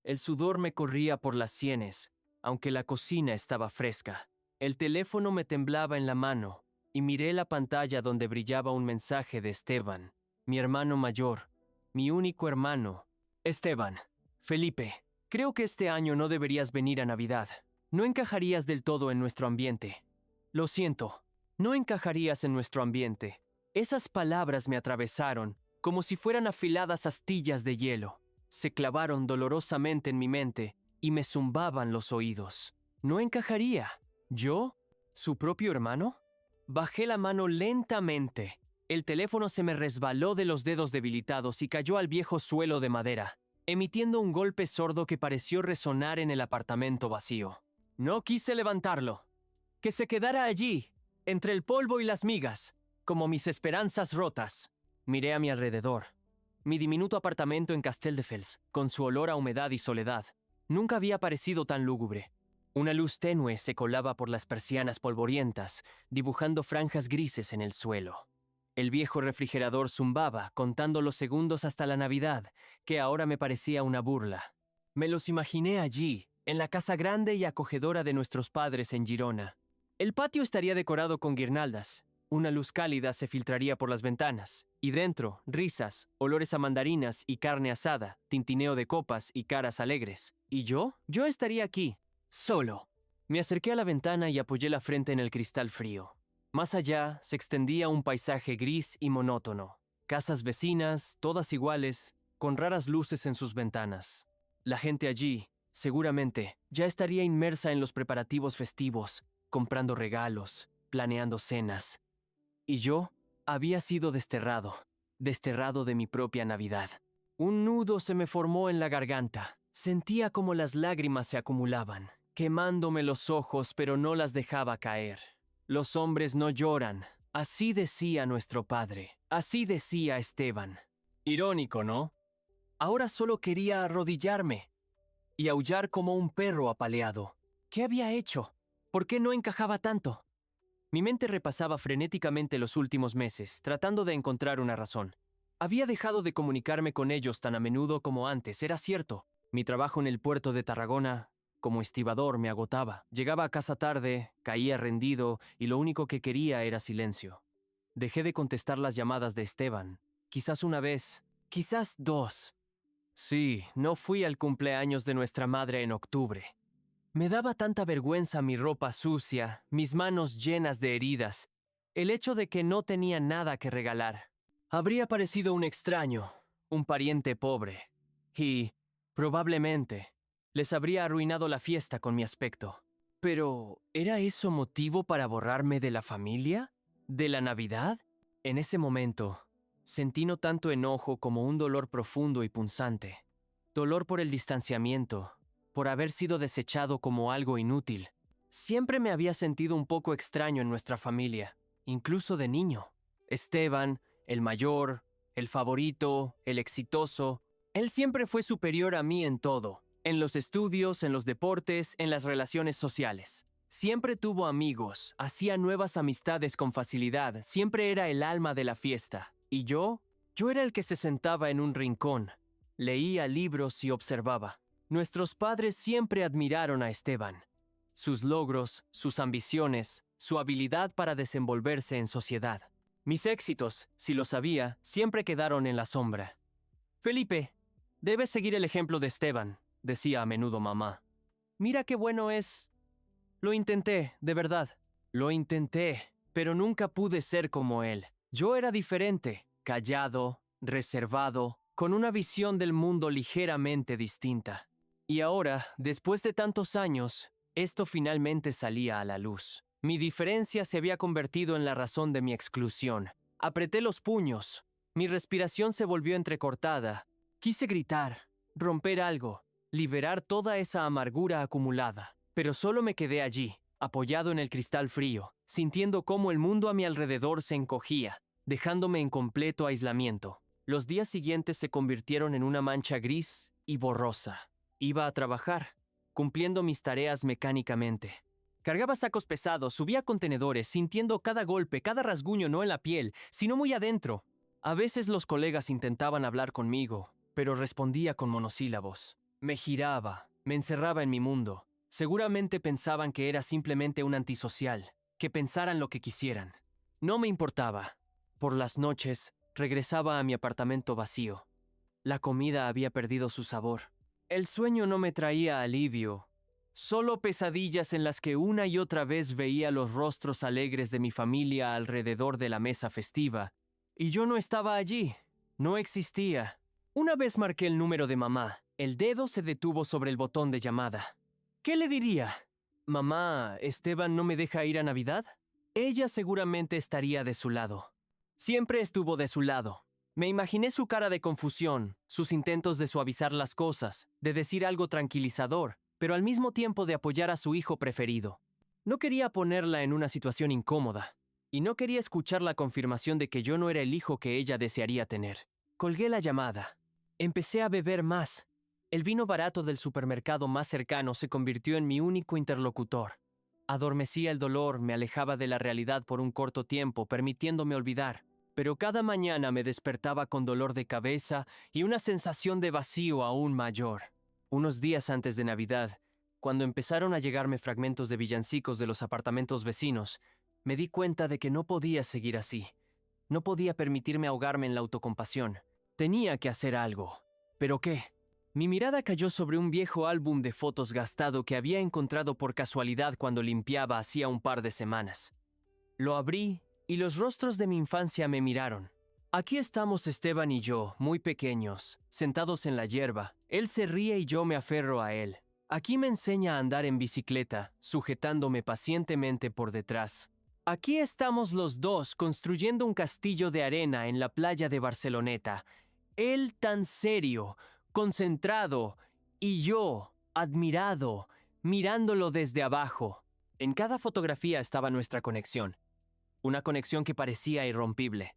El sudor me corría por las sienes, aunque la cocina estaba fresca. El teléfono me temblaba en la mano, y miré la pantalla donde brillaba un mensaje de Esteban, mi hermano mayor, mi único hermano. Esteban, Felipe, creo que este año no deberías venir a Navidad. No encajarías del todo en nuestro ambiente. Lo siento, no encajarías en nuestro ambiente. Esas palabras me atravesaron, como si fueran afiladas astillas de hielo. Se clavaron dolorosamente en mi mente y me zumbaban los oídos. No encajaría. ¿Yo? ¿Su propio hermano? Bajé la mano lentamente. El teléfono se me resbaló de los dedos debilitados y cayó al viejo suelo de madera, emitiendo un golpe sordo que pareció resonar en el apartamento vacío. No quise levantarlo. Que se quedara allí, entre el polvo y las migas, como mis esperanzas rotas. Miré a mi alrededor. Mi diminuto apartamento en Castelldefels, con su olor a humedad y soledad, nunca había parecido tan lúgubre. Una luz tenue se colaba por las persianas polvorientas, dibujando franjas grises en el suelo. El viejo refrigerador zumbaba, contando los segundos hasta la Navidad, que ahora me parecía una burla. Me los imaginé allí, en la casa grande y acogedora de nuestros padres en Girona. El patio estaría decorado con guirnaldas. Una luz cálida se filtraría por las ventanas, y dentro, risas, olores a mandarinas y carne asada, tintineo de copas y caras alegres. ¿Y yo? Yo estaría aquí, solo. Me acerqué a la ventana y apoyé la frente en el cristal frío. Más allá se extendía un paisaje gris y monótono. Casas vecinas, todas iguales, con raras luces en sus ventanas. La gente allí, seguramente, ya estaría inmersa en los preparativos festivos, comprando regalos, planeando cenas. Y yo había sido desterrado de mi propia Navidad. Un nudo se me formó en la garganta. Sentía como las lágrimas se acumulaban, quemándome los ojos, pero no las dejaba caer. Los hombres no lloran, así decía nuestro padre, así decía Esteban. Irónico, ¿no? Ahora solo quería arrodillarme y aullar como un perro apaleado. ¿Qué había hecho? ¿Por qué no encajaba tanto? Mi mente repasaba frenéticamente los últimos meses, tratando de encontrar una razón. Había dejado de comunicarme con ellos tan a menudo como antes, era cierto. Mi trabajo en el puerto de Tarragona, como estibador, me agotaba. Llegaba a casa tarde, caía rendido, y lo único que quería era silencio. Dejé de contestar las llamadas de Esteban. Quizás una vez, quizás dos. Sí, no fui al cumpleaños de nuestra madre en octubre. Me daba tanta vergüenza mi ropa sucia, mis manos llenas de heridas, el hecho de que no tenía nada que regalar. Habría parecido un extraño, un pariente pobre, y, probablemente, les habría arruinado la fiesta con mi aspecto. Pero, ¿era eso motivo para borrarme de la familia? ¿De la Navidad? En ese momento, sentí no tanto enojo como un dolor profundo y punzante. Dolor por el distanciamiento, por haber sido desechado como algo inútil. Siempre me había sentido un poco extraño en nuestra familia, incluso de niño. Esteban, el mayor, el favorito, el exitoso, él siempre fue superior a mí en todo, en los estudios, en los deportes, en las relaciones sociales. Siempre tuvo amigos, hacía nuevas amistades con facilidad, siempre era el alma de la fiesta. ¿Y yo? Yo era el que se sentaba en un rincón, leía libros y observaba. Nuestros padres siempre admiraron a Esteban. Sus logros, sus ambiciones, su habilidad para desenvolverse en sociedad. Mis éxitos, si lo sabía, siempre quedaron en la sombra. Felipe, debes seguir el ejemplo de Esteban, decía a menudo mamá. Mira qué bueno es. Lo intenté, de verdad. Lo intenté, pero nunca pude ser como él. Yo era diferente, callado, reservado, con una visión del mundo ligeramente distinta. Y ahora, después de tantos años, esto finalmente salía a la luz. Mi diferencia se había convertido en la razón de mi exclusión. Apreté los puños. Mi respiración se volvió entrecortada. Quise gritar, romper algo, liberar toda esa amargura acumulada. Pero solo me quedé allí, apoyado en el cristal frío, sintiendo cómo el mundo a mi alrededor se encogía, dejándome en completo aislamiento. Los días siguientes se convirtieron en una mancha gris y borrosa. Iba a trabajar, cumpliendo mis tareas mecánicamente. Cargaba sacos pesados, subía contenedores, sintiendo cada golpe, cada rasguño no en la piel, sino muy adentro. A veces los colegas intentaban hablar conmigo, pero respondía con monosílabos. Me giraba, me encerraba en mi mundo. Seguramente pensaban que era simplemente un antisocial, que pensaran lo que quisieran. No me importaba. Por las noches, regresaba a mi apartamento vacío. La comida había perdido su sabor. El sueño no me traía alivio, solo pesadillas en las que una y otra vez veía los rostros alegres de mi familia alrededor de la mesa festiva. Y yo no estaba allí, no existía. Una vez marqué el número de mamá, el dedo se detuvo sobre el botón de llamada. ¿Qué le diría? Mamá, ¿Esteban no me deja ir a Navidad? Ella seguramente estaría de su lado. Siempre estuvo de su lado. Me imaginé su cara de confusión, sus intentos de suavizar las cosas, de decir algo tranquilizador, pero al mismo tiempo de apoyar a su hijo preferido. No quería ponerla en una situación incómoda, y no quería escuchar la confirmación de que yo no era el hijo que ella desearía tener. Colgué la llamada. Empecé a beber más. El vino barato del supermercado más cercano se convirtió en mi único interlocutor. Adormecía el dolor, me alejaba de la realidad por un corto tiempo, permitiéndome olvidar. Pero cada mañana me despertaba con dolor de cabeza y una sensación de vacío aún mayor. Unos días antes de Navidad, cuando empezaron a llegarme fragmentos de villancicos de los apartamentos vecinos, me di cuenta de que no podía seguir así. No podía permitirme ahogarme en la autocompasión. Tenía que hacer algo. ¿Pero qué? Mi mirada cayó sobre un viejo álbum de fotos gastado que había encontrado por casualidad cuando limpiaba hacía un par de semanas. Lo abrí y los rostros de mi infancia me miraron. Aquí estamos Esteban y yo, muy pequeños, sentados en la hierba. Él se ríe y yo me aferro a él. Aquí me enseña a andar en bicicleta, sujetándome pacientemente por detrás. Aquí estamos los dos construyendo un castillo de arena en la playa de Barceloneta. Él tan serio, concentrado, y yo, admirado, mirándolo desde abajo. En cada fotografía estaba nuestra conexión. Una conexión que parecía irrompible.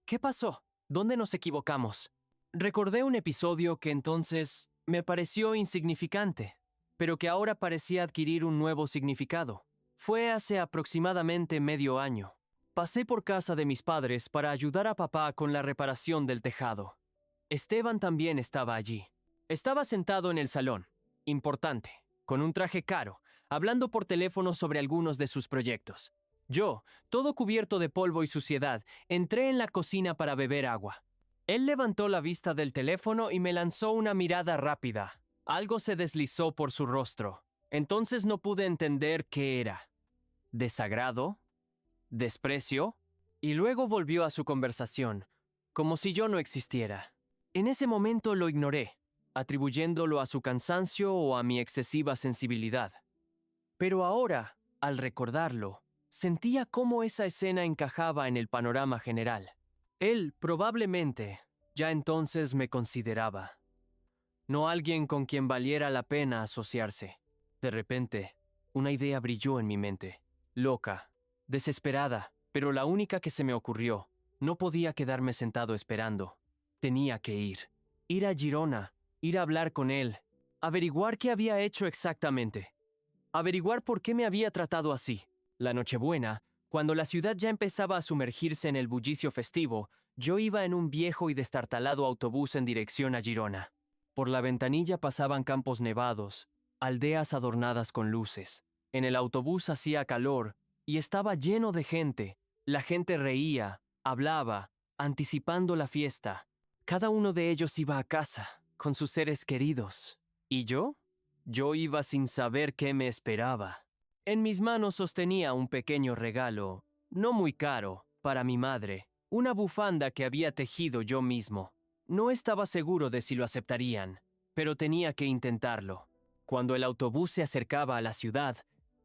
¿Qué pasó? ¿Dónde nos equivocamos? Recordé un episodio que entonces me pareció insignificante, pero que ahora parecía adquirir un nuevo significado. Fue hace aproximadamente medio año. Pasé por casa de mis padres para ayudar a papá con la reparación del tejado. Esteban también estaba allí. Estaba sentado en el salón, importante, con un traje caro, hablando por teléfono sobre algunos de sus proyectos. Yo, todo cubierto de polvo y suciedad, entré en la cocina para beber agua. Él levantó la vista del teléfono y me lanzó una mirada rápida. Algo se deslizó por su rostro. Entonces no pude entender qué era. ¿Desagrado? ¿Desprecio? Y luego volvió a su conversación, como si yo no existiera. En ese momento lo ignoré, atribuyéndolo a su cansancio o a mi excesiva sensibilidad. Pero ahora, al recordarlo, sentía cómo esa escena encajaba en el panorama general. Él, probablemente, ya entonces me consideraba. No alguien con quien valiera la pena asociarse. De repente, una idea brilló en mi mente. Loca, desesperada, pero la única que se me ocurrió. No podía quedarme sentado esperando. Tenía que ir. Ir a Girona, ir a hablar con él, averiguar qué había hecho exactamente. Averiguar por qué me había tratado así. La Nochebuena, cuando la ciudad ya empezaba a sumergirse en el bullicio festivo, yo iba en un viejo y destartalado autobús en dirección a Girona. Por la ventanilla pasaban campos nevados, aldeas adornadas con luces. En el autobús hacía calor y estaba lleno de gente. La gente reía, hablaba, anticipando la fiesta. Cada uno de ellos iba a casa, con sus seres queridos. ¿Y yo? Yo iba sin saber qué me esperaba. En mis manos sostenía un pequeño regalo, no muy caro, para mi madre, una bufanda que había tejido yo mismo. No estaba seguro de si lo aceptarían, pero tenía que intentarlo. Cuando el autobús se acercaba a la ciudad,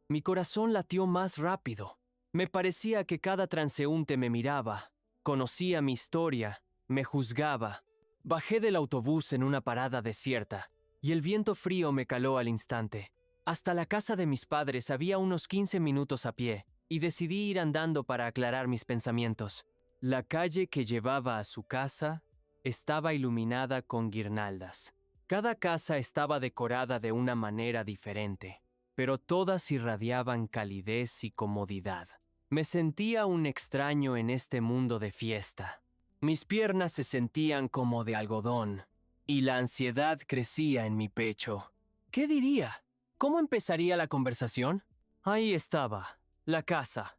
mi corazón latió más rápido. Me parecía que cada transeúnte me miraba, conocía mi historia, me juzgaba. Bajé del autobús en una parada desierta, y el viento frío me caló al instante. Hasta la casa de mis padres había unos 15 minutos a pie, y decidí ir andando para aclarar mis pensamientos. La calle que llevaba a su casa estaba iluminada con guirnaldas. Cada casa estaba decorada de una manera diferente, pero todas irradiaban calidez y comodidad. Me sentía un extraño en este mundo de fiesta. Mis piernas se sentían como de algodón. y la ansiedad crecía en mi pecho. ¿Qué diría? ¿Cómo empezaría la conversación? Ahí estaba, la casa.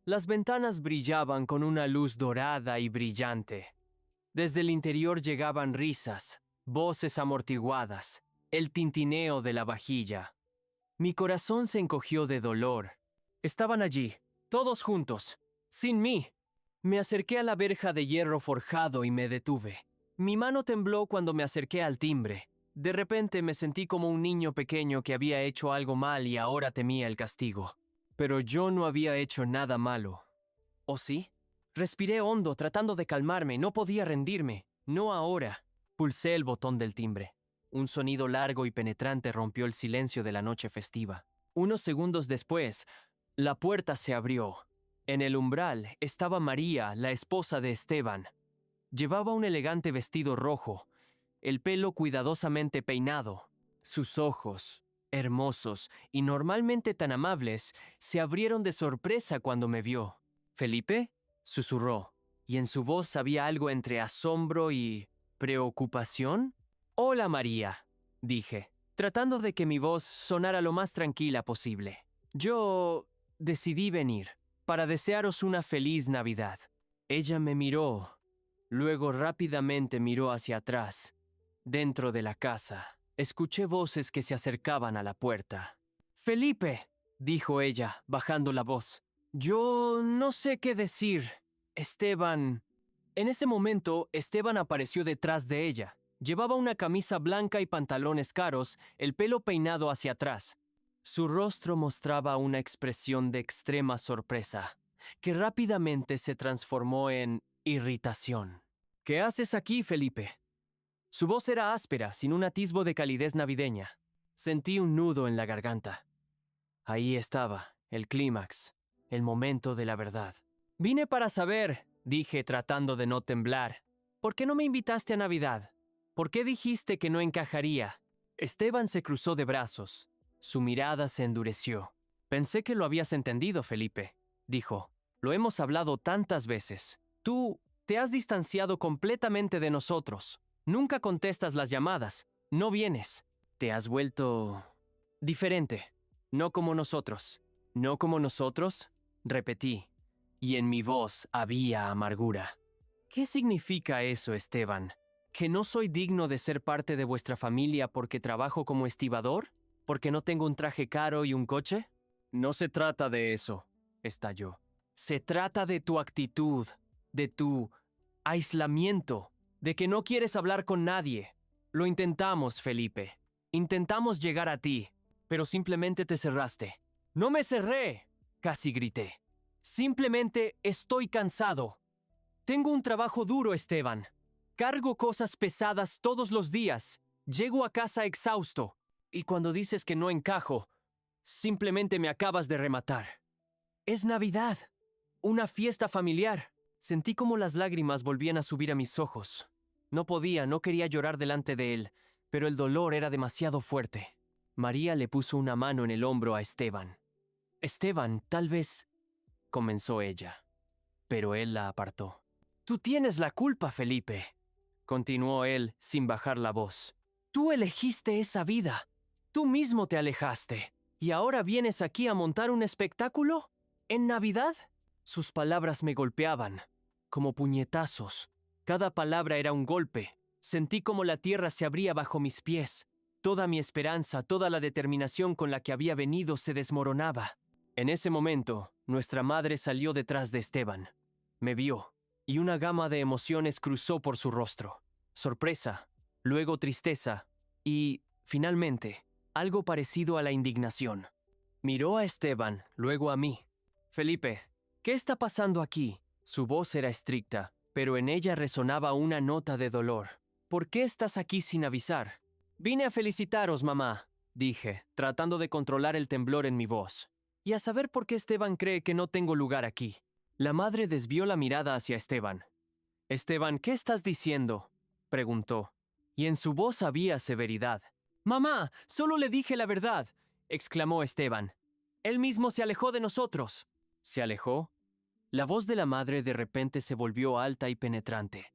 Las ventanas brillaban con una luz dorada y brillante. Desde el interior llegaban risas, voces amortiguadas, el tintineo de la vajilla. Mi corazón se encogió de dolor. Estaban allí, todos juntos, sin mí. Me acerqué a la verja de hierro forjado y me detuve. Mi mano tembló cuando me acerqué al timbre. De repente me sentí como un niño pequeño que había hecho algo mal y ahora temía el castigo. Pero yo no había hecho nada malo. ¿O sí? Respiré hondo, tratando de calmarme. No podía rendirme. No ahora. Pulsé el botón del timbre. Un sonido largo y penetrante rompió el silencio de la noche festiva. Unos segundos después, la puerta se abrió. En el umbral estaba María, la esposa de Esteban. Llevaba un elegante vestido rojo, el pelo cuidadosamente peinado. Sus ojos, hermosos y normalmente tan amables, se abrieron de sorpresa cuando me vio. ¿Felipe? Susurró, y en su voz había algo entre asombro y preocupación. Hola, María, dije, tratando de que mi voz sonara lo más tranquila posible. Yo decidí venir para desearos una feliz Navidad. Ella me miró, luego rápidamente miró hacia atrás. Dentro de la casa, escuché voces que se acercaban a la puerta. Felipe, dijo ella, bajando la voz. Yo no sé qué decir. Esteban. En ese momento, Esteban apareció detrás de ella. Llevaba una camisa blanca y pantalones caros, el pelo peinado hacia atrás. Su rostro mostraba una expresión de extrema sorpresa, que rápidamente se transformó en irritación. ¿Qué haces aquí, Felipe? Su voz era áspera, sin un atisbo de calidez navideña. Sentí un nudo en la garganta. Ahí estaba, el clímax, el momento de la verdad. Vine para saber, dije tratando de no temblar. ¿Por qué no me invitaste a Navidad? ¿Por qué dijiste que no encajaría? Esteban se cruzó de brazos. Su mirada se endureció. Pensé que lo habías entendido, Felipe, dijo. Lo hemos hablado tantas veces. Tú te has distanciado completamente de nosotros. Nunca contestas las llamadas. No vienes. Te has vuelto diferente. No como nosotros. ¿No como nosotros? Repetí, y en mi voz había amargura. ¿Qué significa eso, Esteban? ¿Que no soy digno de ser parte de vuestra familia porque trabajo como estibador? ¿Porque no tengo un traje caro y un coche? No se trata de eso, estalló. Se trata de tu actitud, de tu aislamiento, de que no quieres hablar con nadie. Lo intentamos, Felipe. Intentamos llegar a ti, pero simplemente te cerraste. ¡No me cerré!, casi grité. Simplemente estoy cansado. Tengo un trabajo duro, Esteban. Cargo cosas pesadas todos los días. Llego a casa exhausto. Y cuando dices que no encajo, simplemente me acabas de rematar. Es Navidad. Una fiesta familiar. Sentí como las lágrimas volvían a subir a mis ojos. No quería llorar delante de él, pero el dolor era demasiado fuerte. María le puso una mano en el hombro a Esteban. Esteban, tal vez, comenzó ella, pero él la apartó. Tú tienes la culpa, Felipe, continuó él sin bajar la voz. Tú elegiste esa vida. Tú mismo te alejaste. ¿Y ahora vienes aquí a montar un espectáculo? ¿En Navidad? Sus palabras me golpeaban, como puñetazos. Cada palabra era un golpe. Sentí como la tierra se abría bajo mis pies. Toda mi esperanza, toda la determinación con la que había venido se desmoronaba. En ese momento, nuestra madre salió detrás de Esteban. Me vio, y una gama de emociones cruzó por su rostro. Sorpresa, luego tristeza, y, finalmente, algo parecido a la indignación. Miró a Esteban, luego a mí. Felipe, ¿qué está pasando aquí? Su voz era estricta, pero en ella resonaba una nota de dolor. ¿Por qué estás aquí sin avisar? Vine a felicitaros, mamá, dije, tratando de controlar el temblor en mi voz. Y a saber por qué Esteban cree que no tengo lugar aquí. La madre desvió la mirada hacia Esteban. Esteban, ¿qué estás diciendo?, preguntó, y en su voz había severidad. Mamá, solo le dije la verdad, exclamó Esteban. Él mismo se alejó de nosotros. ¿Se alejó? La voz de la madre de repente se volvió alta y penetrante.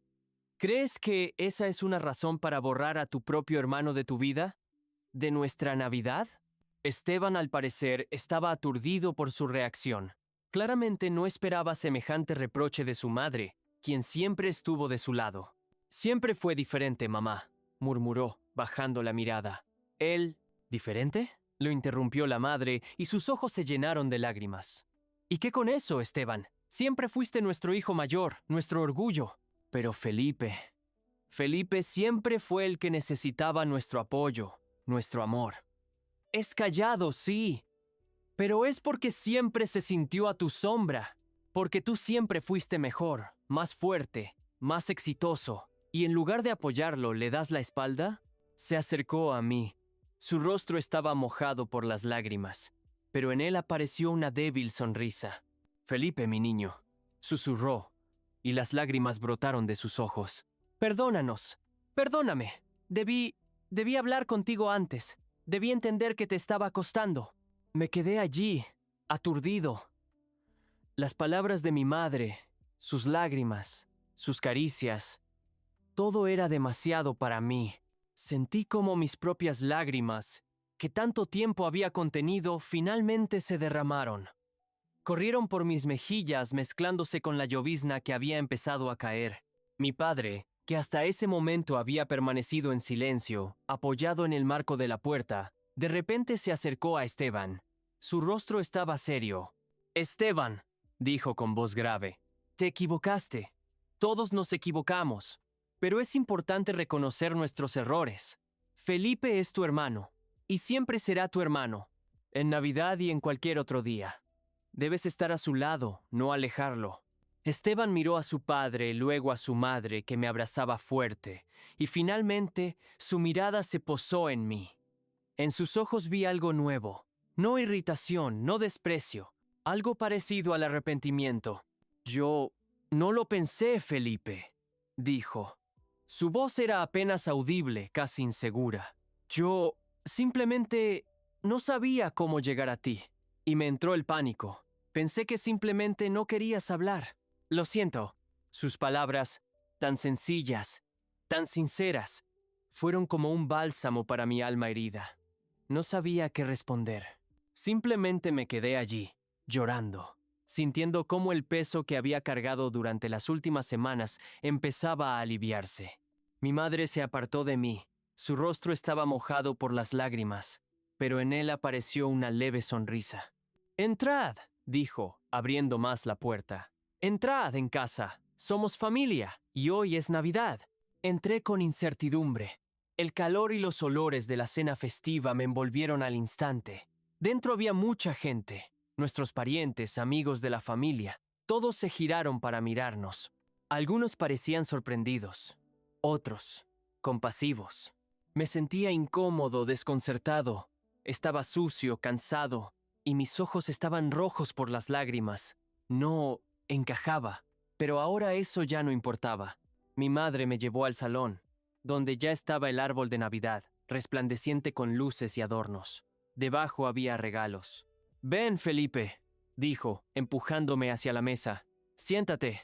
¿Crees que esa es una razón para borrar a tu propio hermano de tu vida? ¿De nuestra Navidad? Esteban, al parecer, estaba aturdido por su reacción. Claramente no esperaba semejante reproche de su madre, quien siempre estuvo de su lado. Siempre fue diferente, mamá, murmuró, bajando la mirada. ¿Él, diferente? Lo interrumpió la madre y sus ojos se llenaron de lágrimas. ¿Y qué con eso, Esteban? Siempre fuiste nuestro hijo mayor, nuestro orgullo. Pero Felipe siempre fue el que necesitaba nuestro apoyo, nuestro amor. Es callado, sí, pero es porque siempre se sintió a tu sombra, porque tú siempre fuiste mejor, más fuerte, más exitoso, y en lugar de apoyarlo, ¿le das la espalda? Se acercó a mí. Su rostro estaba mojado por las lágrimas, pero en él apareció una débil sonrisa. Felipe, mi niño, susurró, y las lágrimas brotaron de sus ojos. Perdónanos, perdóname. Debí hablar contigo antes. Debí entender que te estaba costando. Me quedé allí, aturdido. Las palabras de mi madre, sus lágrimas, sus caricias, todo era demasiado para mí. Sentí como mis propias lágrimas, que tanto tiempo había contenido, finalmente se derramaron. Corrieron por mis mejillas mezclándose con la llovizna que había empezado a caer. Mi padre, que hasta ese momento había permanecido en silencio, apoyado en el marco de la puerta, de repente se acercó a Esteban. Su rostro estaba serio. Esteban, dijo con voz grave, te equivocaste. Todos nos equivocamos, pero es importante reconocer nuestros errores. Felipe es tu hermano, y siempre será tu hermano, en Navidad y en cualquier otro día. Debes estar a su lado, no alejarlo. Esteban miró a su padre, luego a su madre, que me abrazaba fuerte, y finalmente su mirada se posó en mí. En sus ojos vi algo nuevo, no irritación, no desprecio, algo parecido al arrepentimiento. Yo no lo pensé, Felipe, dijo. Su voz era apenas audible, casi insegura. Yo simplemente no sabía cómo llegar a ti, y me entró el pánico. Pensé que simplemente no querías hablar. Lo siento. Sus palabras, tan sencillas, tan sinceras, fueron como un bálsamo para mi alma herida. No sabía qué responder. Simplemente me quedé allí, llorando, sintiendo cómo el peso que había cargado durante las últimas semanas empezaba a aliviarse. Mi madre se apartó de mí. Su rostro estaba mojado por las lágrimas, pero en él apareció una leve sonrisa. «Entrad», dijo, abriendo más la puerta. «Entrad en casa. Somos familia, y hoy es Navidad». Entré con incertidumbre. El calor y los olores de la cena festiva me envolvieron al instante. Dentro había mucha gente, nuestros parientes, amigos de la familia. Todos se giraron para mirarnos. Algunos parecían sorprendidos, otros compasivos. Me sentía incómodo, desconcertado. Estaba sucio, cansado, y mis ojos estaban rojos por las lágrimas. No encajaba, pero ahora eso ya no importaba. Mi madre me llevó al salón, donde ya estaba el árbol de Navidad, resplandeciente con luces y adornos. Debajo había regalos. «Ven, Felipe», dijo, empujándome hacia la mesa. «Siéntate.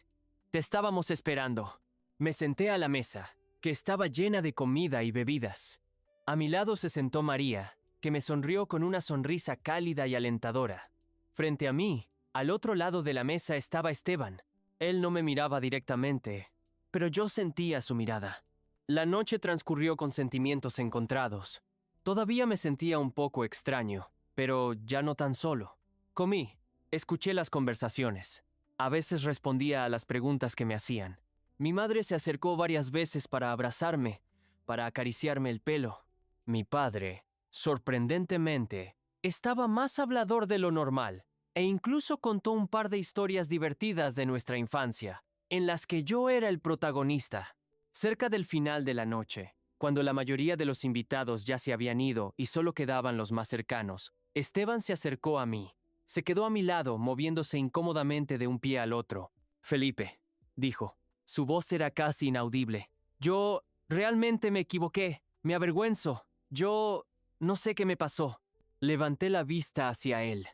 Te estábamos esperando». Me senté a la mesa, que estaba llena de comida y bebidas. A mi lado se sentó María, que me sonrió con una sonrisa cálida y alentadora. Frente a mí, al otro lado de la mesa, estaba Esteban. Él no me miraba directamente, pero yo sentía su mirada. La noche transcurrió con sentimientos encontrados. Todavía me sentía un poco extraño, pero ya no tan solo. Comí, escuché las conversaciones. A veces respondía a las preguntas que me hacían. Mi madre se acercó varias veces para abrazarme, para acariciarme el pelo. Mi padre, sorprendentemente, estaba más hablador de lo normal, e incluso contó un par de historias divertidas de nuestra infancia, en las que yo era el protagonista. Cerca del final de la noche, cuando la mayoría de los invitados ya se habían ido y solo quedaban los más cercanos, Esteban se acercó a mí. Se quedó a mi lado, moviéndose incómodamente de un pie al otro. «Felipe», dijo. Su voz era casi inaudible. «Yo realmente me equivoqué. Me avergüenzo. Yo no sé qué me pasó». Levanté la vista hacia él.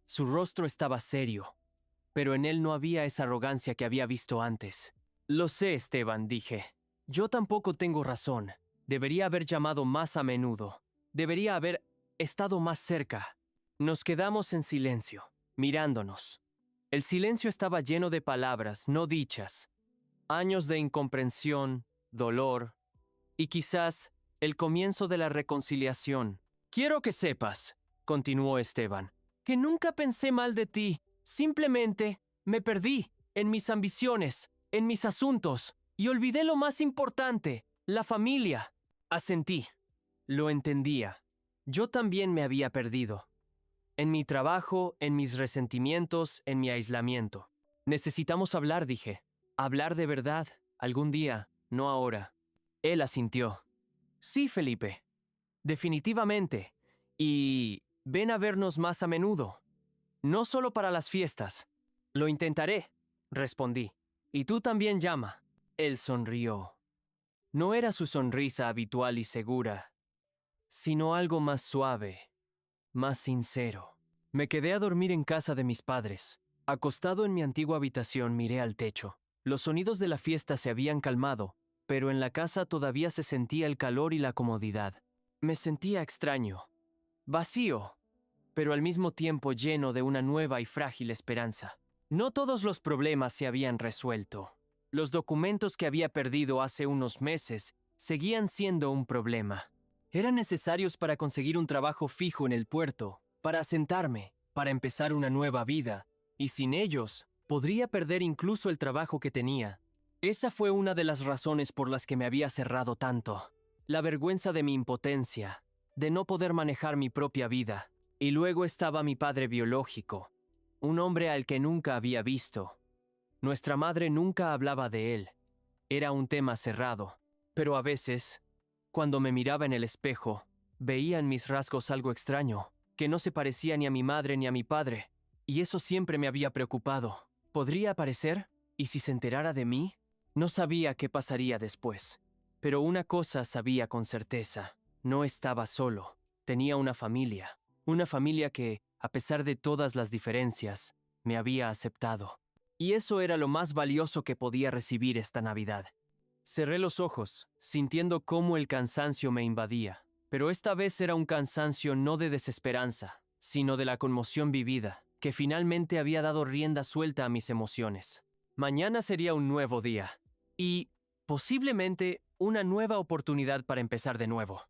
Su rostro estaba serio, pero en él no había esa arrogancia que había visto antes. Lo sé, Esteban, dije. Yo tampoco tengo razón. Debería haber llamado más a menudo. Debería haber estado más cerca. Nos quedamos en silencio, mirándonos. El silencio estaba lleno de palabras no dichas. Años de incomprensión, dolor y quizás el comienzo de la reconciliación. Quiero que sepas, continuó Esteban, que nunca pensé mal de ti. Simplemente me perdí en mis ambiciones, en mis asuntos, y olvidé lo más importante, la familia. Asentí. Lo entendía. Yo también me había perdido. En mi trabajo, en mis resentimientos, en mi aislamiento. Necesitamos hablar, dije. Hablar de verdad, algún día, no ahora. Él asintió. Sí, Felipe. Definitivamente. Y ven a vernos más a menudo. No solo para las fiestas. Lo intentaré, respondí. Y tú también llama. Él sonrió. No era su sonrisa habitual y segura, sino algo más suave, más sincero. Me quedé a dormir en casa de mis padres. Acostado en mi antigua habitación miré al techo. Los sonidos de la fiesta se habían calmado, pero en la casa todavía se sentía el calor y la comodidad. Me sentía extraño, vacío, pero al mismo tiempo lleno de una nueva y frágil esperanza. No todos los problemas se habían resuelto. Los documentos que había perdido hace unos meses seguían siendo un problema. Eran necesarios para conseguir un trabajo fijo en el puerto, para asentarme, para empezar una nueva vida, y sin ellos, podría perder incluso el trabajo que tenía. Esa fue una de las razones por las que me había cerrado tanto. La vergüenza de mi impotencia, de no poder manejar mi propia vida. Y luego estaba mi padre biológico, un hombre al que nunca había visto. Nuestra madre nunca hablaba de él. Era un tema cerrado. Pero a veces, cuando me miraba en el espejo, veía en mis rasgos algo extraño, que no se parecía ni a mi madre ni a mi padre. Y eso siempre me había preocupado. ¿Podría aparecer? ¿Y si se enterara de mí? No sabía qué pasaría después. Pero una cosa sabía con certeza. No estaba solo. Tenía una familia. Una familia que, a pesar de todas las diferencias, me había aceptado. Y eso era lo más valioso que podía recibir esta Navidad. Cerré los ojos, sintiendo cómo el cansancio me invadía. Pero esta vez era un cansancio no de desesperanza, sino de la conmoción vivida, que finalmente había dado rienda suelta a mis emociones. Mañana sería un nuevo día. Y, posiblemente, una nueva oportunidad para empezar de nuevo.